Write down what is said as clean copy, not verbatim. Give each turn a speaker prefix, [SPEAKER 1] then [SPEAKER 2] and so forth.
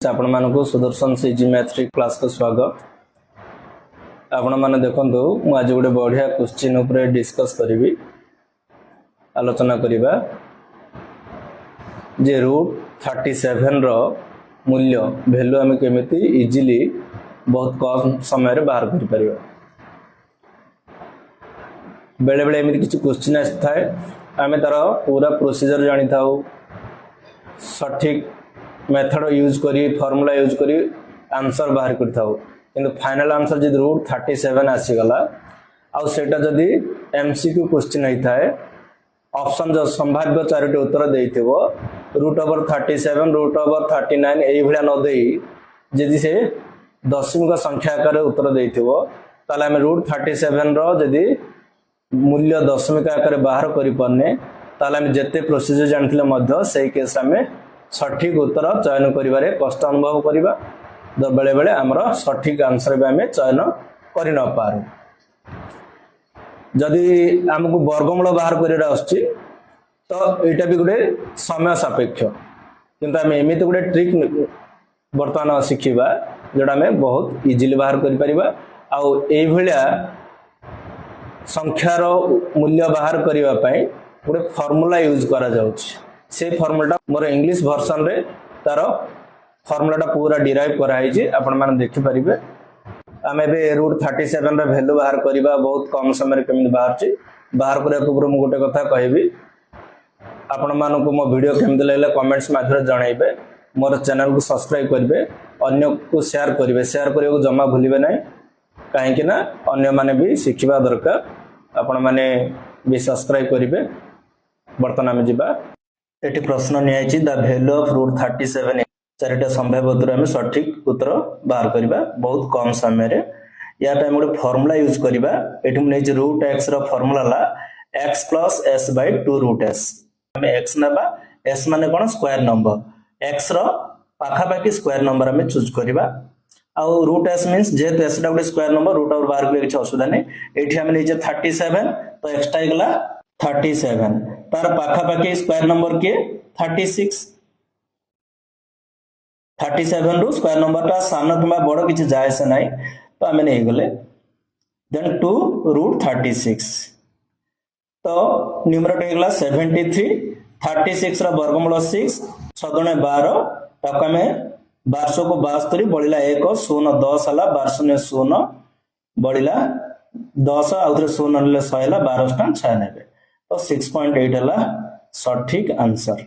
[SPEAKER 1] Next आपण मानक Sudarshan CG math class को स्वागत। आपण माने देखंतु मु आज गोटे बढ़िया क्वेश्चन ऊपर डिस्कस करिवि आलोचना करिबा जे √37 रो मूल्य वैल्यू आम केमिति इजीली बहुत कम समय रे बाहर करि परिबा। बेले बेले एमिति किछि क्वेश्चन आस्थाय आमे तार पूरा प्रोसीजर जानि थाउ, सठिक मेथड यूज करी फार्मूला यूज करी आंसर बाहर कर थाउ, किंतु फाइनल आंसर जदि √37 आसी गला आउ सेटा जदि एमसीक्यू क्वेश्चन होई थाए ऑप्शन जो संभाव्य चारोटी उत्तर देइथिबो √37 √39 एई भलिया न देई जदि से दशमिक संख्या आकार उत्तर देइथिबो ताले हम √37 रो जदि मूल्य दशमिक आकार बाहर करि परने ताले हम जते प्रोसीजर जानथिले मध्य सेही केस में सठिक उत्तर चयन करिबारे कष्ट अनुभव करिबा। बेले बेले हमर सठिक आंसर भी आमे चयन करि न पारू। जदि हमको वर्गमूल बाहर करिरा आछि तो एटा भी गोटे समय सापेक्ष, किंतु आमे एमिति गोटे ट्रिक वर्तमान शिखिबा जोडा हमें बहुत इजीली बाहर करि परिबा। आउ एई भलिया संख्यार मूल्य बाहर करिबा पई गोटे फार्मूला यूज करा जाउछि। से फार्मूला मोर इंग्लिश वर्जन रे तार फार्मूला पूरा डिराइव कराई आपण माने देखि परिबे। आमे बे √37 रे वैल्यू बाहर करिबा बहुत कम समय रे केमि बाहर छि। बाहर करिया पूर्व मु गोटे कथा कहबी, आपण मानको मो वीडियो केमि लागला कमेंट्स माध्यम जणाइबे, मोर चैनल को सब्सक्राइब करबे, अन्य को शेयर करबे। शेयर करियो जमा भूलिबे नै, काहे कि ना अन्य माने भी शिखिबा दरकार। आपण माने भी सब्सक्राइब करबे। वर्तमान में जिबा एटी प्रश्न नियाछि द वैल्यू ऑफ √37 चारिटा संभाव्य उत्तर हम सठिक उत्तर बाहर करबा बहुत कम समय रे। या पे हम गोटे फार्मूला यूज करबा। एटी हम नेछि √x रो फार्मूला ला x + s/2√s। हम x नबा, s माने कोन स्क्वायर नंबर, x रो पाखा पाखी स्क्वायर नंबर हम चूज करबा। आउ √s मींस जेत s टा गोटे स्क्वायर नंबर रूट ओवर बाहर के किछ असुविधा नै। एठी हम नेछि 37 तो एक्स्ट्रा इगला 37 तार पाखा पाखी स्क्वायर नंबर के 36। 37 रु स्क्वायर नंबर ता सानो किबा बड़ किछ जाय से नै तो हमें नै गले देन 2 √36 तो न्यूमरेटर इगला 73। 36 रा वर्गमूल 6 6 12 ताको हमें 12 को 72 बळिला 1 0 10 हला 12 0 बळिला 10 आउथरे 0 नले 100 हला 12 96 तो 6.8 हला सठिक आंसर।